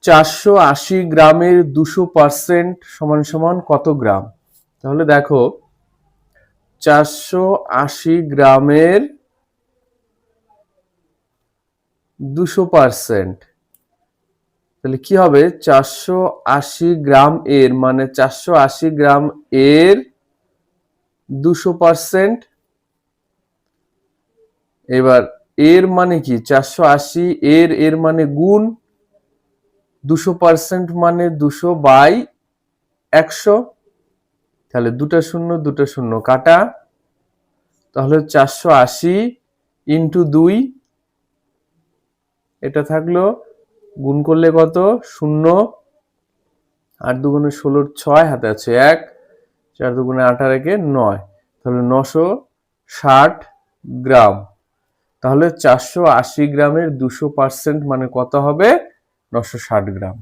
480 গ্রামের 200% সমান সমান কত গ্রাম? তাহলে দেখো 480 গ্রামের 200%, তাহলে কি হবে? 480 গ্রাম এর মানে 480 গ্রাম এর 200%। এবার এর মানে কি? 480 এর মানে গুণ, 200% মানে 200/100, তাহলে দুটা শূন্য কাটা, তাহলে 480 ইন্টু 2, এটা থাকলো, গুণ করলে কত? 0, 8 দুগুণে 16, 6 হাতে আছে 1, 4 দুগুণে 18 একে 9, তাহলে 960 গ্রাম। তাহলে 480 গ্রামের 200% মানে কত হবে? 960 গ্রাম।